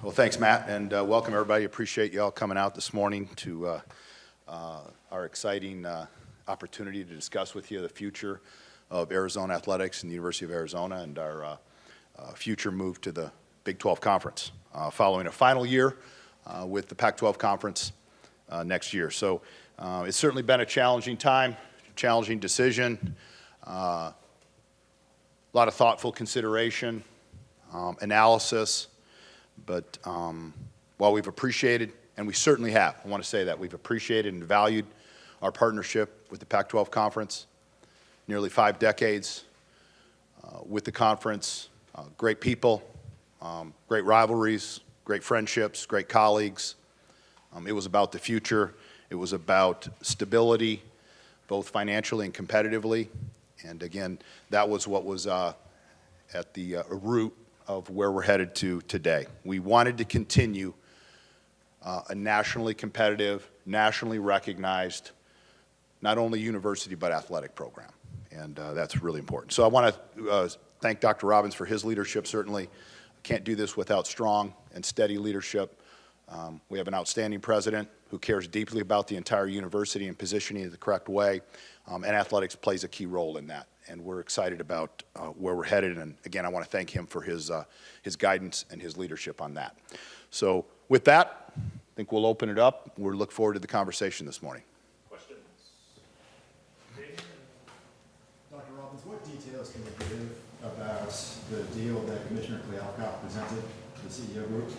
Well, thanks, Matt, and welcome everybody. Appreciate you all coming out this morning to our exciting opportunity to discuss with you the future of Arizona athletics and the University of Arizona and our future move to the Big 12 Conference following a final year with the Pac-12 Conference next year. So it's certainly been a challenging time, challenging decision, a lot of thoughtful consideration, analysis. But while we've appreciated, and we certainly have, I want to say that we've appreciated and valued our partnership with the Pac-12 Conference, nearly 5 decades with the conference, great people, great rivalries, great friendships, great colleagues. It was about the future. It was about stability, both financially and competitively. And again, that was what was at the root of where we're headed to today. We wanted to continue a nationally competitive, nationally recognized, not only university but athletic program, and that's really important. So I want to thank Dr. Robbins for his leadership. Certainly can't do this without strong and steady leadership. We have an outstanding president who cares deeply about the entire university and positioning it the correct way, and athletics plays a key role in that. And we're excited about where we're headed. And again, I want to thank him for his guidance and his leadership on that. So with that, I think we'll open it up. We'll look forward to the conversation this morning. Questions? Dr. Robbins, what details can you give about the deal that Commissioner Wildcats presented to the CEO group?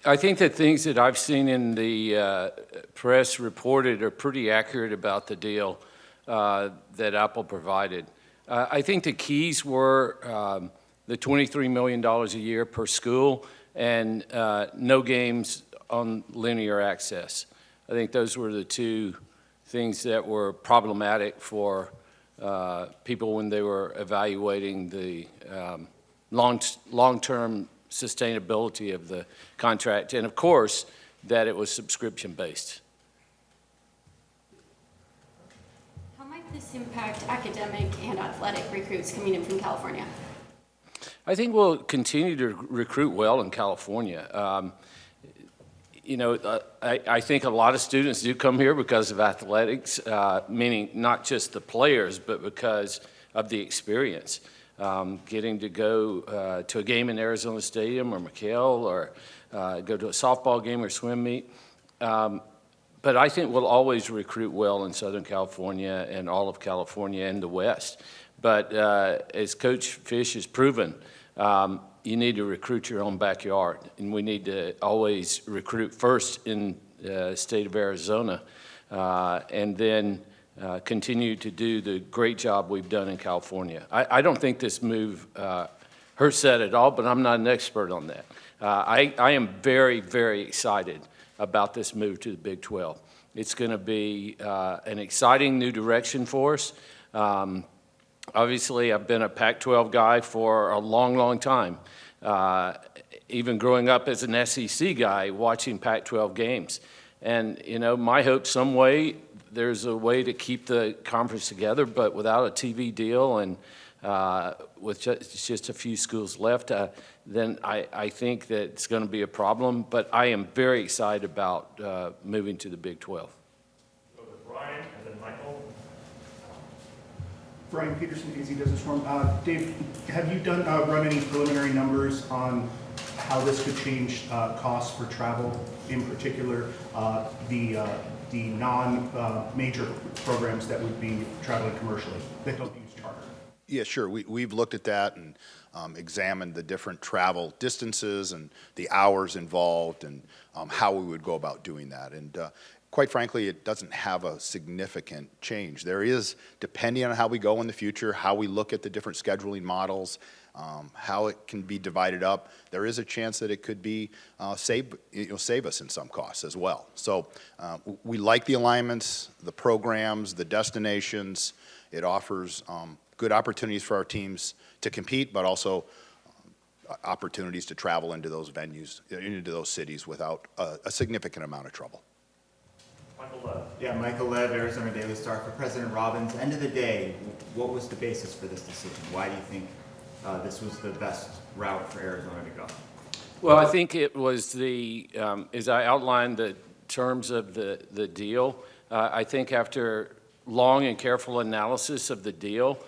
I think the things that I've seen in the press reported are pretty accurate about the deal that Apple provided. I think the keys were the $23 million a year per school and no games on linear access. I think those were the two things that were problematic for people when they were evaluating the long-term sustainability of the contract, and of course, that it was subscription-based. How might this impact academic and athletic recruits coming in from California? I think we'll continue to recruit well in California. I think a lot of students do come here because of athletics, meaning not just the players, but because of the experience. Getting to go to a game in Arizona Stadium or McHale or go to a softball game or swim meet. But I think we'll always recruit well in Southern California and all of California and the West. But as Coach Fish has proven, you need to recruit your own backyard. And we need to always recruit first in the state of Arizona and then continue to do the great job we've done in California. I don't think this move hurts that at all, but I'm not an expert on that. I am very, very excited about this move to the Big 12. It's going to be an exciting new direction for us. Obviously, I've been a Pac-12 guy for a long, long time, even growing up as an SEC guy watching Pac-12 games. And, my hope some way there's a way to keep the conference together, but without a TV deal and with just a few schools left, then I think that it's going to be a problem. But I am very excited about moving to the Big 12. Go to Brian and then Michael. Brian Peterson, AZ Business Forum. Dave, have you run any preliminary numbers on how this could change costs for travel, in particular the non-major programs that would be traveling commercially that don't use charter? Yeah, sure. We've looked at that and examined the different travel distances and the hours involved and how we would go about doing that. And quite frankly, it doesn't have a significant change. There is, depending on how we go in the future, how we look at the different scheduling models, how it can be divided up, there is a chance that it could be save us in some costs as well. So we like the alignments, the programs, the destinations. It offers good opportunities for our teams to compete, but also opportunities to travel into those venues, into those cities without a significant amount of trouble. Michael Lev. Yeah, Michael Lev, Arizona Daily Star. For President Robbins, end of the day, what was the basis for this decision? Why do you think this was the best route for Arizona to go? Well, I think it was as I outlined the terms of the deal, I think after long and careful analysis of the deal,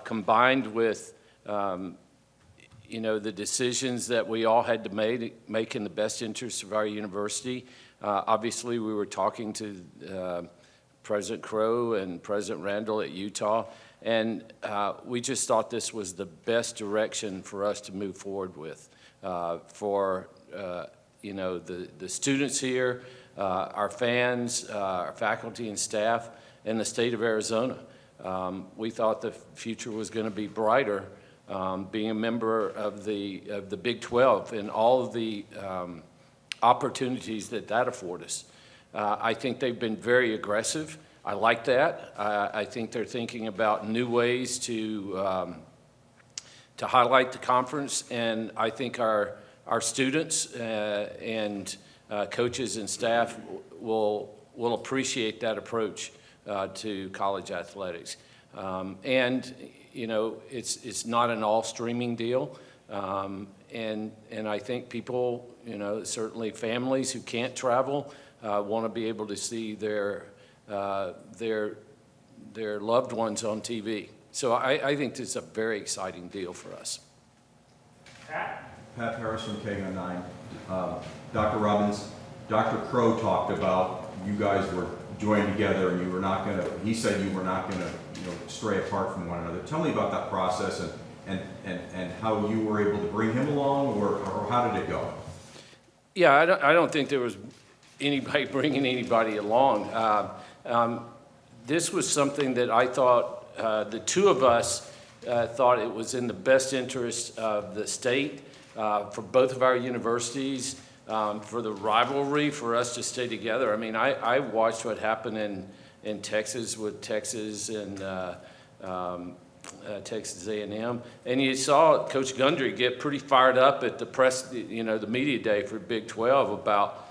combined with, the decisions that we all had to make in the best interest of our university. Obviously, we were talking to President Crow and President Randall at Utah, and we just thought this was the best direction for us to move forward with. For the students here, our fans, our faculty and staff, and the state of Arizona. We thought the future was going to be brighter, being a member of the Big 12 and all of the opportunities that afford us. I think they've been very aggressive. I like that. I think they're thinking about new ways to highlight the conference, and I think our students and coaches and staff will appreciate that approach to college athletics. And it's not an all streaming deal, and I think people, certainly families who can't travel, want to be able to see their loved ones on TV. So I think this is a very exciting deal for us. Pat? Pat Harris from KO9. Dr. Robbins, Dr. Crow talked about you guys were joined together and you were not going to, he said you were not going to stray apart from one another. Tell me about that process and how you were able to bring him along, or how did it go? Yeah, I don't think there was anybody bringing anybody along. This was something that I thought the two of us thought it was in the best interest of the state, for both of our universities, for the rivalry, for us to stay together. I mean, I watched what happened in Texas with Texas and Texas A&M, and you saw Coach Gundry get pretty fired up at the press, the media day for Big 12 about,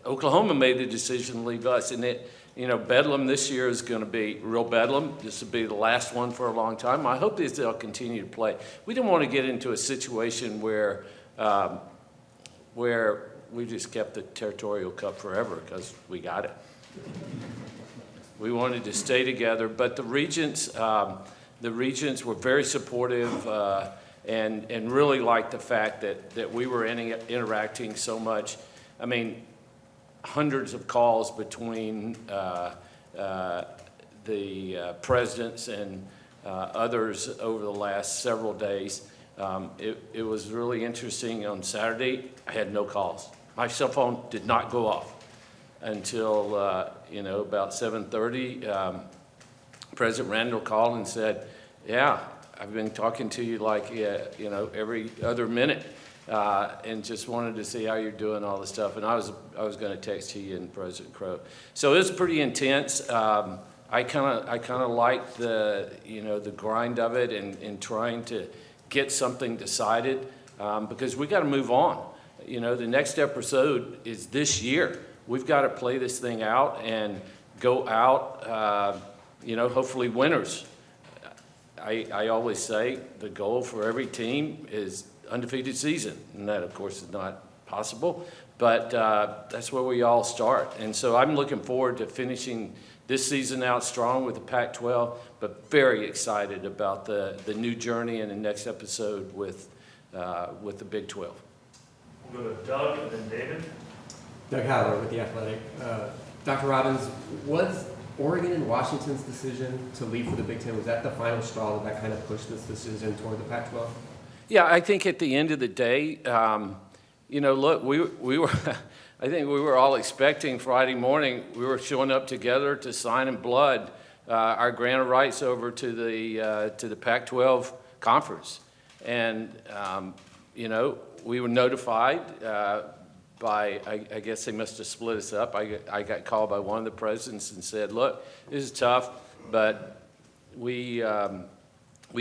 Oklahoma made the decision to leave us, and Bedlam this year is going to be real Bedlam. This will be the last one for a long time. I hope they'll continue to play. We didn't want to get into a situation where we just kept the Territorial Cup forever because we got it. We wanted to stay together, but the regents were very supportive and really liked the fact that we were interacting so much. I mean, hundreds of calls between the presidents and others over the last several days. It was really interesting. On Saturday, I had no calls. My cell phone did not go off until about 7:30. President Randall called and said, "Yeah, I've been talking to you like every other minute, and just wanted to see how you're doing, all this stuff." And I was going to text he and President Crow. So it was pretty intense. I kind of liked the grind of it and trying to get something decided, because we got to move on. The next episode is this year. We've got to play this thing out and go out, hopefully winners. I always say the goal for every team is undefeated season, and that, of course, is not possible, but that's where we all start. And so I'm looking forward to finishing this season out strong with the Pac-12, but very excited about the new journey and the next episode with the Big 12. We'll go to Doug and then David. Doug Haller with The Athletic. Dr. Robbins, was Oregon and Washington's decision to leave for the Big Ten, was that the final straw that kind of pushed this decision toward the Pac-12? Yeah, I think at the end of the day, look, we were, I think we were all expecting Friday morning, we were showing up together to sign in blood our grant of rights over to the Pac-12 conference. And, we were notified by, I guess they must have split us up. I got called by one of the presidents and said, "Look, this is tough, but we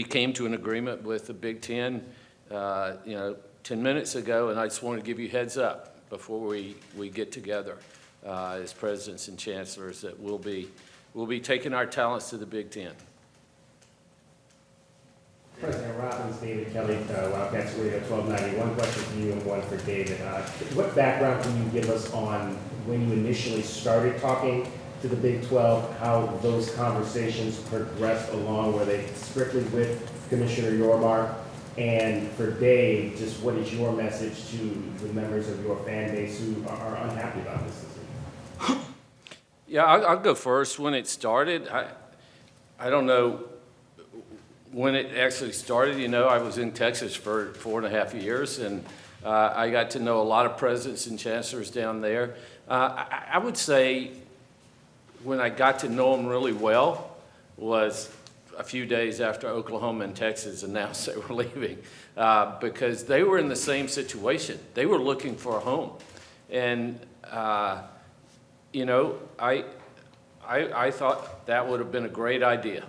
came to an agreement with the Big Ten, 10 minutes ago, and I just wanted to give you heads up before we get together as presidents and chancellors that we'll be taking our talents to the Big Ten." President Robbins, David Kelly, Wildcats Radio 1290. One question for you and one for David. What background can you give us on when you initially started talking to the Big 12, how those conversations progressed along? Were they strictly with Commissioner Yormark? And for Dave, just what is your message to the members of your fan base who are unhappy about this decision? Yeah, I'll go first. When it started, I don't know when it actually started. You know, I was in Texas for 4.5 years, and I got to know a lot of presidents and chancellors down there. I would say when I got to know them really well was a few days after Oklahoma and Texas announced they were leaving, because they were in the same situation. They were looking for a home. And, you know, I thought that would have been a great idea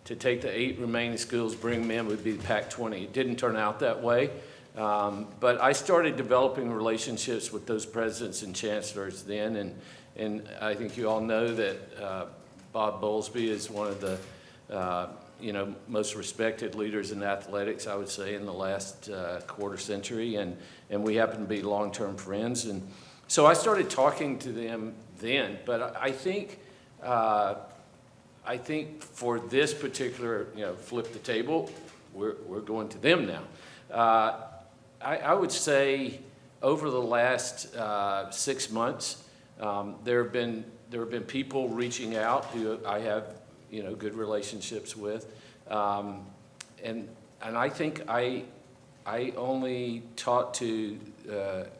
to take the 8 remaining schools, bring them in, would be the Pac-20. It didn't turn out that way. But I started developing relationships with those presidents and chancellors then, and I think you all know that Bob Bowlesby is one of the you know, most respected leaders in athletics, I would say, in the last quarter century, and we happen to be long-term friends. And so I started talking to them then, but I think for this particular, you know, flip the table, we're going to them now. I would say over the last 6 months, there have been people reaching out who I have, you know, good relationships with, and I think I only talked to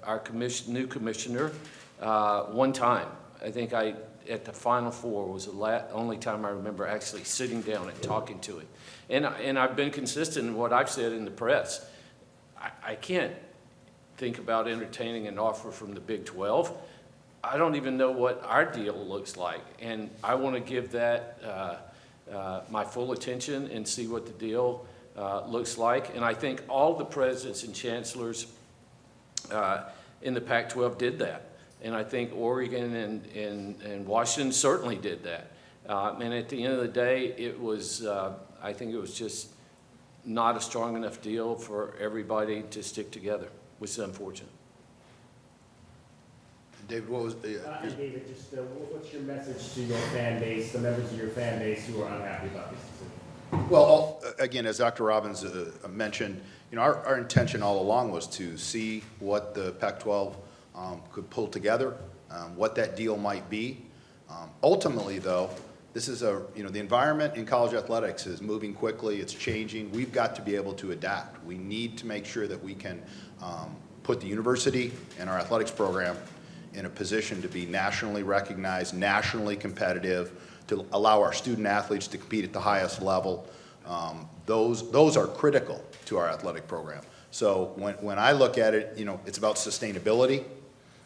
our new commissioner one time. I think at the Final Four was the only time I remember actually sitting down and talking to him, and I've been consistent in what I've said in the press. I can't think about entertaining an offer from the Big 12. I don't even know what our deal looks like, and I want to give that my full attention and see what the deal looks like. And I think all the presidents and chancellors in the Pac-12 did that, and I think Oregon and Washington certainly did that. And at the end of the day, it was I think it was just not a strong enough deal for everybody to stick together, which is unfortunate. David, what was the... And David, just what's your message to your fan base, the members of your fan base who are unhappy about this decision? Well, again, as Dr. Robbins mentioned, you know, our intention all along was to see what the Pac-12 could pull together, what that deal might be. Ultimately, though, this is you know, the environment in college athletics is moving quickly, it's changing. We've got to be able to adapt. We need to make sure that we can put the university and our athletics program in a position to be nationally recognized, nationally competitive, to allow our student athletes to compete at the highest level. Those are critical to our athletic program. So when I look at it, you know, it's about sustainability,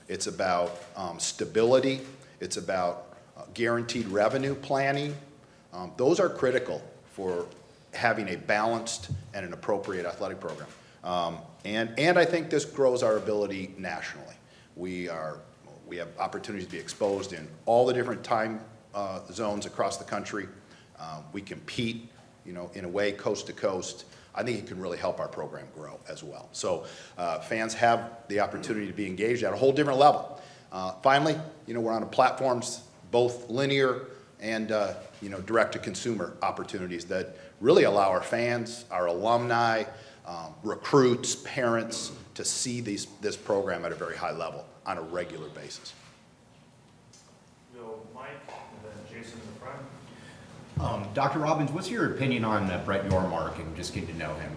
it's about stability, it's about guaranteed revenue planning. Those are critical for having a balanced and an appropriate athletic program. And I think this grows our ability nationally. We have opportunities to be exposed in all the different time zones across the country. We compete, you know, in a way coast to coast. I think it can really help our program grow as well. So fans have the opportunity to be engaged at a whole different level. Finally, you know, we're on platforms, both linear and you know, direct-to-consumer opportunities that really allow our fans, our alumni, recruits, parents to see this program at a very high level on a regular basis. Go Mike, and then Jason in the front. Dr. Robbins, what's your opinion on Brett Yormark and just getting to know him?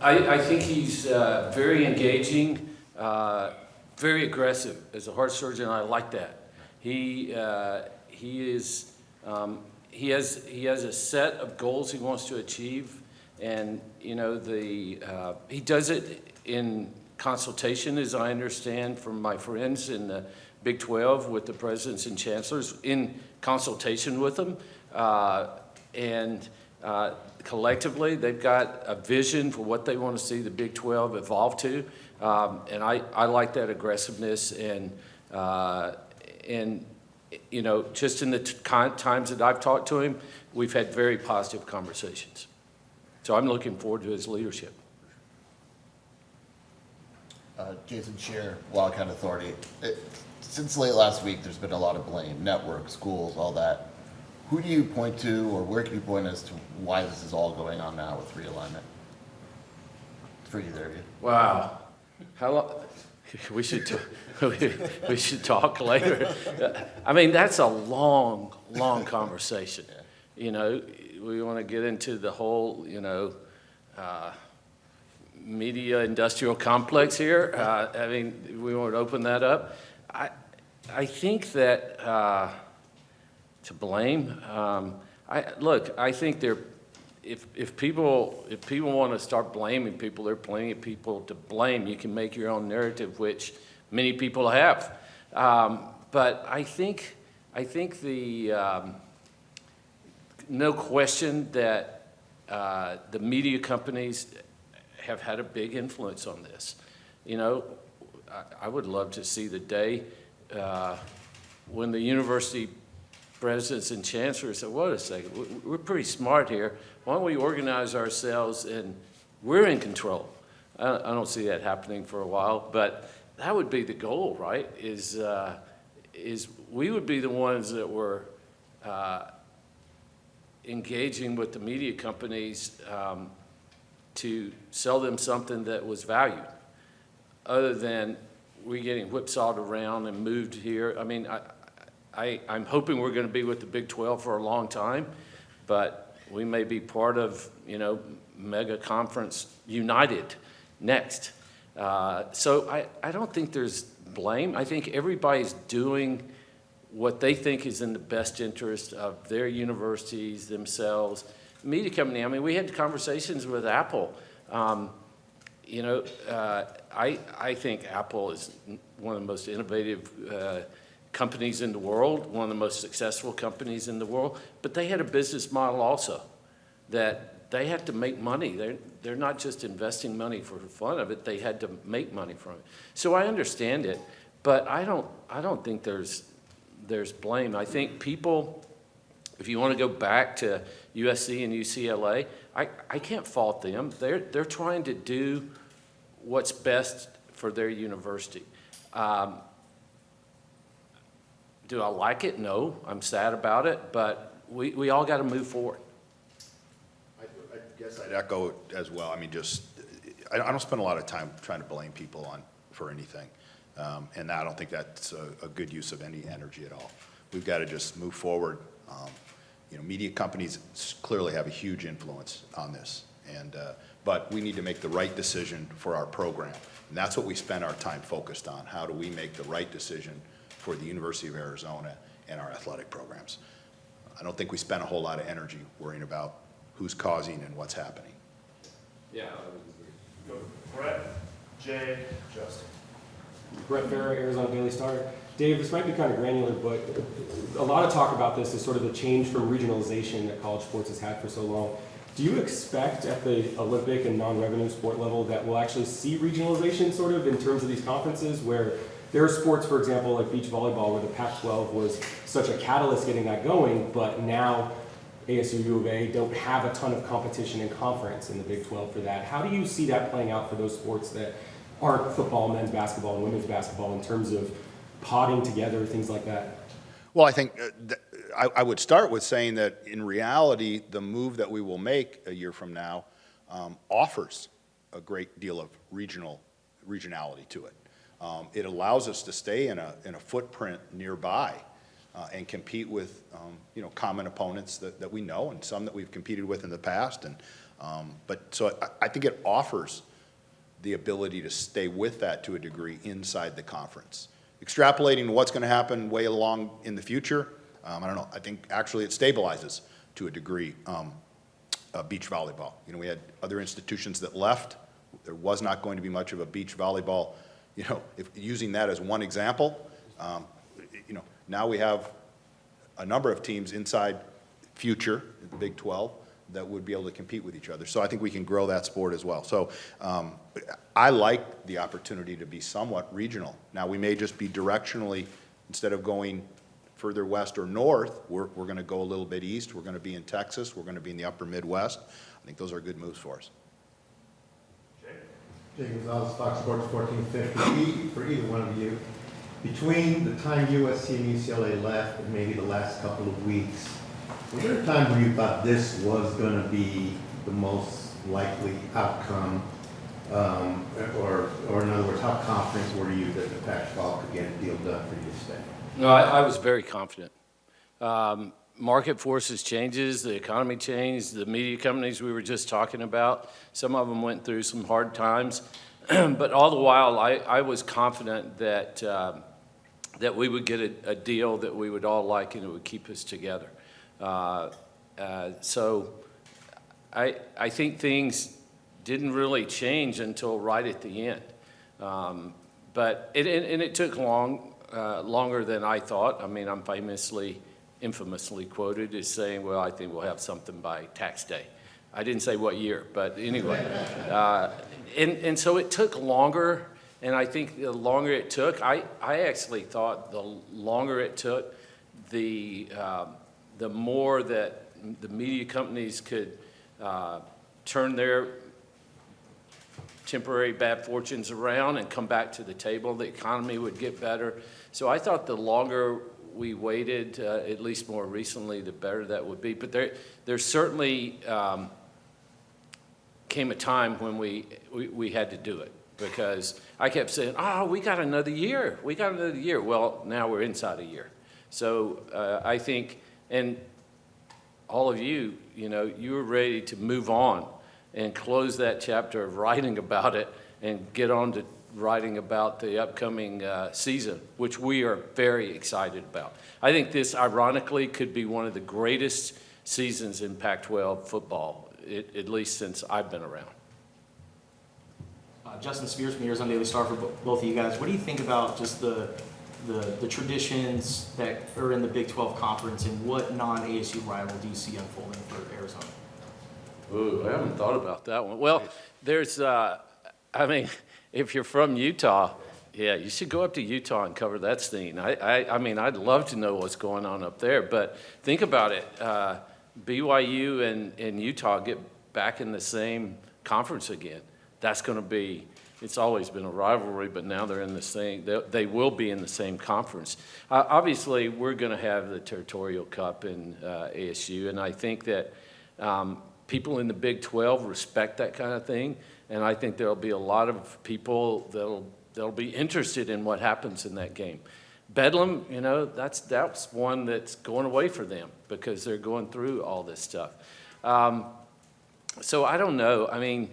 I think he's very engaging, very aggressive. As a heart surgeon, I like that. He has a set of goals he wants to achieve, and you know he does it in consultation, as I understand from my friends in the Big 12 with the presidents and chancellors, in consultation with them, and collectively they've got a vision for what they want to see the Big 12 evolve to, and I like that aggressiveness, and you know, just in the times that I've talked to him, we've had very positive conversations. So I'm looking forward to his leadership. Jason Shear, Wildcat Authority. Since late last week, there's been a lot of blame, network, schools, all that. Who do you point to, or where can you point as to why this is all going on now with realignment? For either of you. Wow. How long? We should talk later. I mean, that's a long conversation. You know, we want to get into the whole, media industrial complex here. I mean, we want to open that up. I think that to blame. I think if people want to start blaming people, there are plenty of people to blame. You can make your own narrative, which many people have. But I think no question that the media companies have had a big influence on this. I would love to see the day when the university presidents and chancellors said, wait a second, we're pretty smart here. Why don't we organize ourselves and we're in control? I don't see that happening for a while, but that would be the goal, right? Is we would be the ones that were engaging with the media companies to sell them something that was valued, other than we getting whipsawed around and moved here. I mean, I'm hoping we're going to be with the Big 12 for a long time, but we may be part of, mega conference United next. So I don't think there's blame. I think everybody's doing what they think is in the best interest of their universities, themselves. Media company, I mean, we had conversations with Apple. I think Apple is one of the most innovative companies in the world, one of the most successful companies in the world, but they had a business model also that they had to make money. They're not just investing money for the fun of it, they had to make money from it. So I understand it, but I don't think there's blame. I think people, if you want to go back to USC and UCLA, I can't fault them. They're trying to do what's best for their university. Do I like it? No. I'm sad about it, but we all got to move forward. I guess I'd echo as well. I mean, I don't spend a lot of time trying to blame people for anything. And I don't think that's a good use of any energy at all. We've got to just move forward. Media companies clearly have a huge influence on this, but we need to make the right decision for our program. And that's what we spend our time focused on. How do we make the right decision for the University of Arizona and our athletic programs? I don't think we spend a whole lot of energy worrying about who's causing and what's happening. Yeah, I would agree. Go Brett, Jay, Justin. Brett Farrer, Arizona Daily Star. Dave, this might be kind of granular, but a lot of talk about this is sort of the change from regionalization that college sports has had for so long. Do you expect at the Olympic and non-revenue sport level that we'll actually see regionalization sort of in terms of these conferences, where there are sports, for example, like beach volleyball, where the Pac-12 was such a catalyst getting that going, but now ASU, U of A don't have a ton of competition in conference in the Big 12 for that. How do you see that playing out for those sports that aren't football, men's basketball, and women's basketball in terms of potting together, things like that? Well, I think I would start with saying that in reality, the move that we will make a year from now offers a great deal of regionality to it. It allows us to stay in a footprint nearby and compete with common opponents that we know and some that we've competed with in the past. So I think it offers the ability to stay with that to a degree inside the conference. Extrapolating what's going to happen way along in the future, I don't know. I think actually it stabilizes to a degree beach volleyball. We had other institutions that left. There was not going to be much of a beach volleyball. If using that as one example, now we have a number of teams inside future, the Big 12, that would be able to compete with each other. So I think we can grow that sport as well. So I like the opportunity to be somewhat regional. Now we may just be directionally, instead of going further west or north, we're going to go a little bit east. We're going to be in Texas. We're going to be in the upper Midwest. I think those are good moves for us. Jay Gonzalez, Fox Sports 1450. For either one of you, between the time USC and UCLA left and maybe the last couple of weeks, was there a time where you thought this was going to be the most likely outcome? Or in other words, how confident were you that the Pac-12 could get a deal done for you to stay? No, I was very confident. Market forces changes, the economy changed, the media companies we were just talking about, some of them went through some hard times. But all the while, I was confident that, that we would get a deal that we would all like and it would keep us together. So I think things didn't really change until right at the end. But it took longer than I thought. I mean, I'm infamously quoted as saying, well, I think we'll have something by tax day. I didn't say what year, but anyway. And so it took longer, and I think the longer it took, I actually thought the longer it took, the more that the media companies could turn their temporary bad fortunes around and come back to the table, the economy would get better. So I thought the longer we waited, at least more recently, the better that would be. But there certainly came a time when we had to do it, because I kept saying, oh, we got another year. We got another year. Well, now we're inside a year. So I think, and all of you, you were ready to move on and close that chapter of writing about it and get on to writing about the upcoming season, which we are very excited about. I think this, ironically, could be one of the greatest seasons in Pac-12 football, at least since I've been around. Justin Spears from the Arizona Daily Star for both of you guys. What do you think about just the traditions that are in the Big 12 conference, and what non-ASU rival do you see unfolding for Arizona? Ooh, I haven't thought about that one. Well, there's, if you're from Utah, yeah, you should go up to Utah and cover that scene. I mean, I'd love to know what's going on up there, but think about it. BYU and Utah get back in the same conference again. That's going to be, it's always been a rivalry, but now they're in the same, they will be in the same conference. Obviously, we're going to have the Territorial Cup in ASU, and I think that people in the Big 12 respect that kind of thing, and I think there'll be a lot of people that'll be interested in what happens in that game. Bedlam, that's one that's going away for them because they're going through all this stuff. So I don't know. I mean,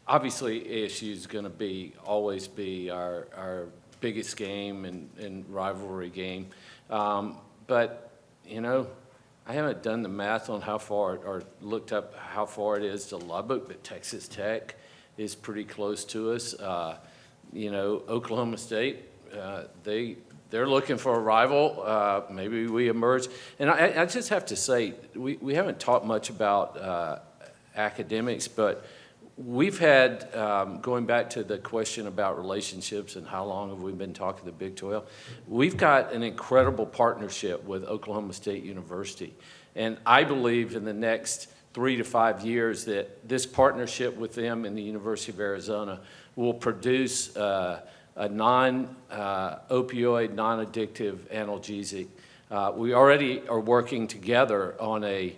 obviously ASU is going to always be our biggest game and rivalry game. But, I haven't done the math on how far, or looked up how far it is to Lubbock, but Texas Tech is pretty close to us. Oklahoma State, they're looking for a rival. Maybe we emerge. And I just have to say, we haven't talked much about academics, but we've had, going back to the question about relationships and how long have we been talking to the Big 12, we've got an incredible partnership with Oklahoma State University. And I believe in the next 3 to 5 years that this partnership with them and the University of Arizona will produce a non-opioid, non-addictive analgesic. We already are working together on a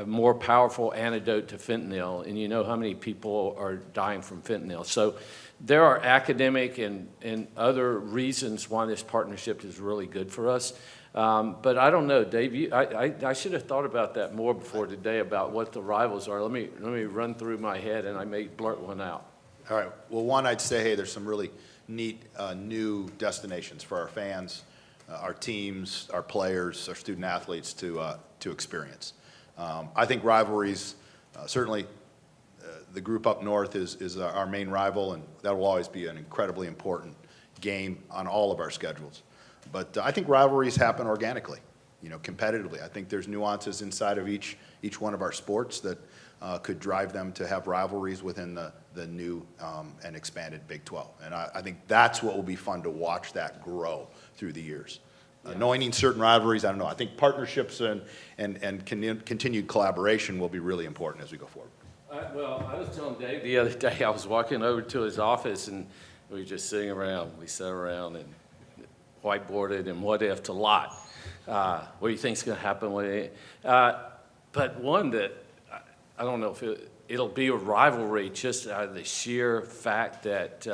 more powerful antidote to fentanyl, and you know how many people are dying from fentanyl. So there are academic and other reasons why this partnership is really good for us. But I don't know, Dave, I should have thought about that more before today about what the rivals are. Let me run through my head, and I may blurt one out. All right. Well, one, I'd say, hey, there's some really neat new destinations for our fans, our teams, our players, our student athletes to experience. I think rivalries, certainly the group up north is our main rival, and that will always be an incredibly important game on all of our schedules. But I think rivalries happen organically, competitively. I think there's nuances inside of each one of our sports that could drive them to have rivalries within the new and expanded Big 12. And I think that's what will be fun to watch that grow through the years. anointing certain rivalries. I don't know. I think partnerships and continued collaboration will be really important as we go forward. Well, I was telling Dave the other day, I was walking over to his office and we were just sitting around. We sat around and whiteboarded and what if a lot. What do you think's going to happen with it? But one that I don't know if it'll be a rivalry just out of the sheer fact that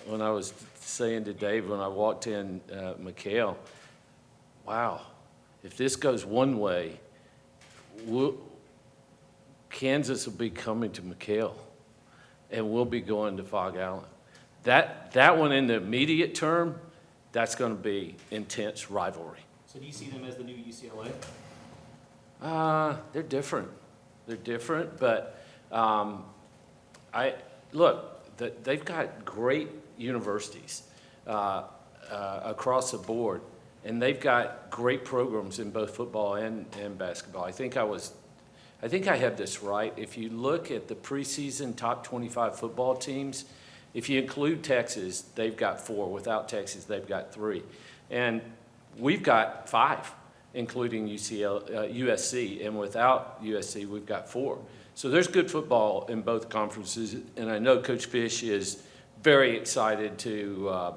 when I was saying to Dave when I walked in McHale, wow, if this goes one way, Kansas will be coming to McHale, and we'll be going to Fog Allen. That one in the immediate term, that's going to be intense rivalry. So do you see them as the new UCLA? They're different. They're different, but they've got great universities across the board, and they've got great programs in both football and basketball. I think I have this right. If you look at the preseason top 25 football teams, if you include Texas, they've got 4. Without Texas, they've got 3. And we've got 5, including USC. And without USC, we've got 4. So there's good football in both conferences. And I know Coach Fish is very excited to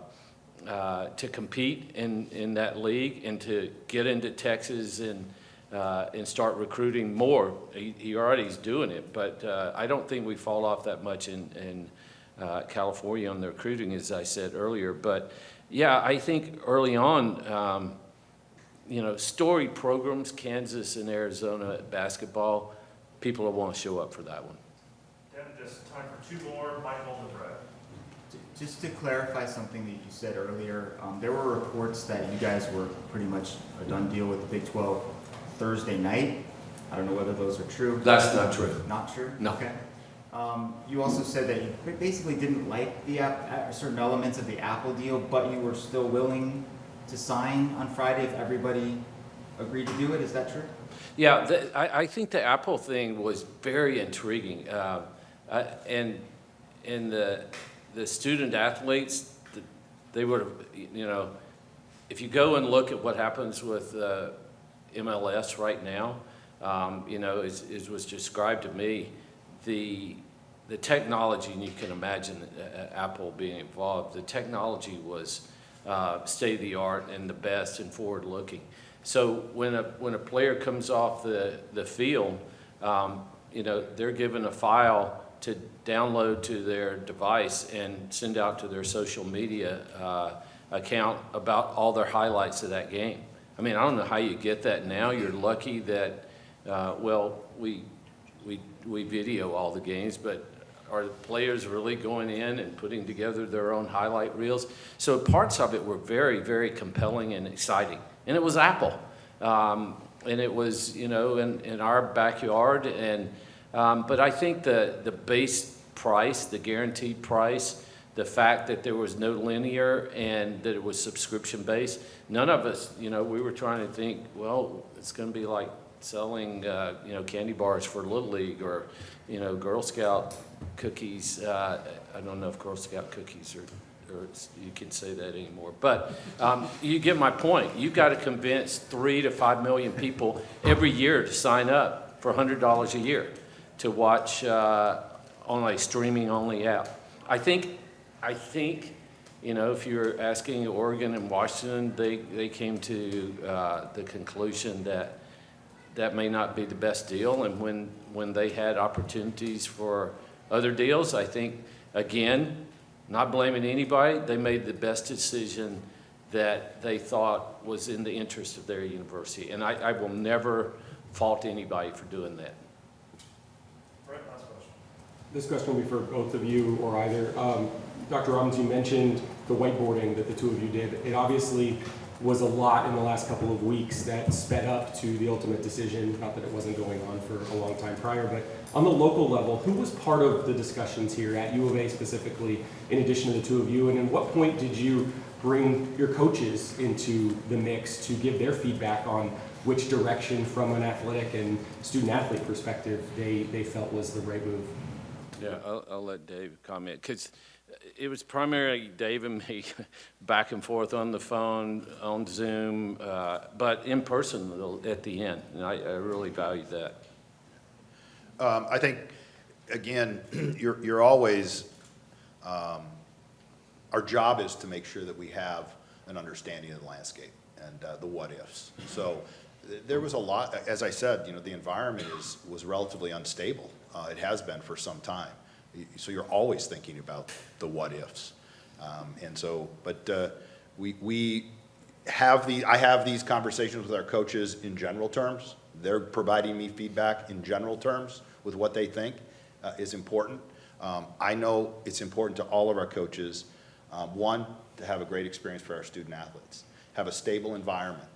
compete in that league and to get into Texas and start recruiting more. He already is doing it, but I don't think we fall off that much in California on the recruiting, as I said earlier. But yeah, I think early on, storied programs, Kansas and Arizona basketball, people will want to show up for that one. Devin, just time for 2 more. Michael and Brett. Just to clarify something that you said earlier, there were reports that you guys were pretty much a done deal with the Big 12 Thursday night. I don't know whether those are true. That's not true. Not true? No. Okay. You also said that you basically didn't like the certain elements of the Apple deal, but you were still willing to sign on Friday if everybody agreed to do it. Is that true? Yeah, I think the Apple thing was very intriguing. And the student athletes, they would have, if you go and look at what happens with MLS right now, as was described to me, the technology, and you can imagine Apple being involved, the technology was state-of-the-art and the best and forward-looking. So when a player comes off the field, they're given a file to download to their device and send out to their social media account about all their highlights of that game. I mean, I don't know how you get that now. You're lucky that, we video all the games, but are the players really going in and putting together their own highlight reels? So parts of it were very, very compelling and exciting. And it was Apple. And it was, in our backyard. But I think the base price, the guaranteed price, the fact that there was no linear and that it was subscription-based, none of us, we were trying to think, well, it's going to be like selling, candy bars for Little League or, Girl Scout cookies. I don't know if Girl Scout cookies or you can say that anymore. But you get my point. You've got to convince 3 to 5 million people every year to sign up for $100 a year to watch on a streaming-only app. I think, if you're asking Oregon and Washington, they came to the conclusion that may not be the best deal. And when they had opportunities for other deals, I think, again, not blaming anybody, they made the best decision that they thought was in the interest of their university. And I will never fault anybody for doing that. Brett, last question. This question will be for both of you or either. Dr. Robbins, you mentioned the whiteboarding that the two of you did. It obviously was a lot in the last couple of weeks that sped up to the ultimate decision, not that it wasn't going on for a long time prior, but on the local level, who was part of the discussions here at U of A specifically, in addition to the two of you, and at what point did you bring your coaches into the mix to give their feedback on which direction from an athletic and student athlete perspective they felt was the right move? Yeah, I'll let Dave comment, because it was primarily Dave and me back and forth on the phone, on Zoom, but in person at the end, and I really valued that. I think, again, you're always, our job is to make sure that we have an understanding of the landscape and the what-ifs. So there was a lot, as I said, you know, the environment was relatively unstable. It has been for some time. So you're always thinking about the what-ifs. And so, but we have I have these conversations with our coaches in general terms. They're providing me feedback in general terms with what they think is important. I know it's important to all of our coaches, one, to have a great experience for our student athletes, have a stable environment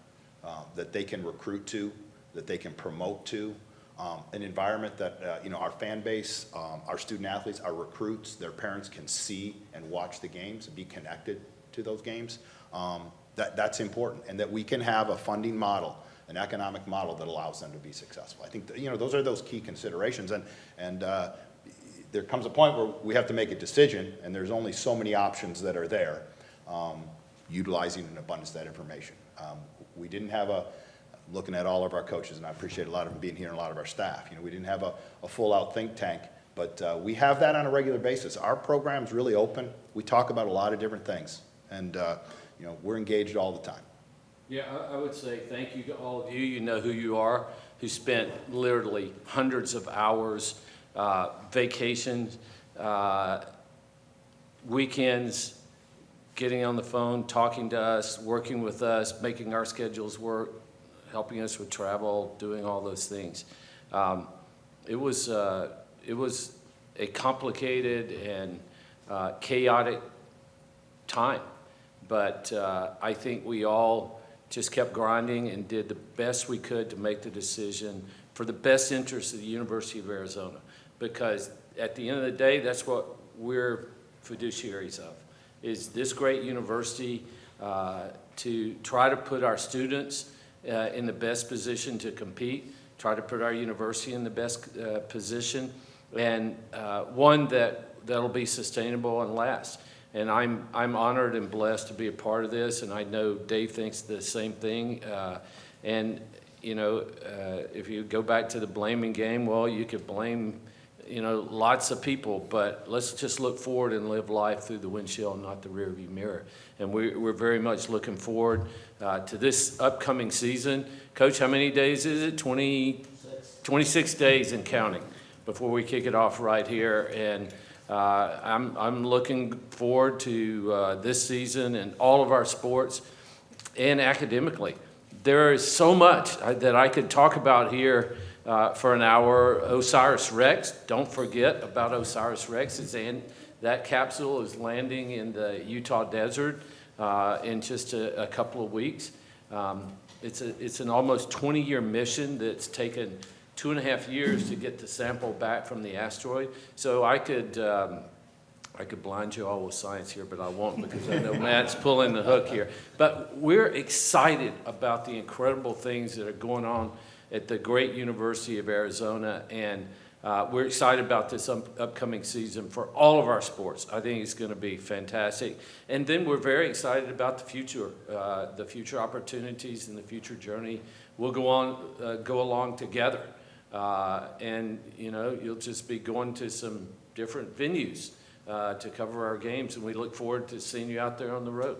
that they can recruit to, that they can promote to, an environment that, you know, our fan base, our student athletes, our recruits, their parents can see and watch the games and be connected to those games. That's important, and that we can have a funding model, an economic model that allows them to be successful. I think that, you know, those are those key considerations, and there comes a point where we have to make a decision, and there's only so many options that are there, utilizing an abundance of that information. We didn't have looking at all of our coaches, and I appreciate a lot of them being here and a lot of our staff. You know, we didn't have a full-out think tank, but we have that on a regular basis. Our program's really open. We talk about a lot of different things, and you know, we're engaged all the time. Yeah, I would say thank you to all of you. You know who you are, who spent literally hundreds of hours, vacations, weekends, getting on the phone, talking to us, working with us, making our schedules work, helping us with travel, doing all those things. It was a complicated and chaotic time, but I think we all just kept grinding and did the best we could to make the decision for the best interest of the University of Arizona, because at the end of the day, that's what we're fiduciaries of, is this great university to try to put our students in the best position to compete, try to put our university in the best position, and one that'll be sustainable and last. And I'm honored and blessed to be a part of this, and I know Dave thinks the same thing. And you know, if you go back to the blaming game, well, you could blame, you know, lots of people, but let's just look forward and live life through the windshield, not the rearview mirror. And we're very much looking forward to this upcoming season. Coach, how many days is it? 26 days and counting before we kick it off right here. And I'm looking forward to this season and all of our sports and academically. There is so much that I could talk about here for an hour. Osiris Rex, don't forget about Osiris Rex. That capsule is landing in the Utah desert in just a couple of weeks. It's an almost 20-year mission that's taken 2.5 years to get the sample back from the asteroid. So I could blind you all with science here, but I won't, because I know Matt's pulling the hook here. But we're excited about the incredible things that are going on at the great University of Arizona, and we're excited about this upcoming season for all of our sports. I think it's going to be fantastic. And then we're very excited about the future opportunities and the future journey. We'll go along together. And, you know, you'll just be going to some different venues to cover our games, and we look forward to seeing you out there on the road.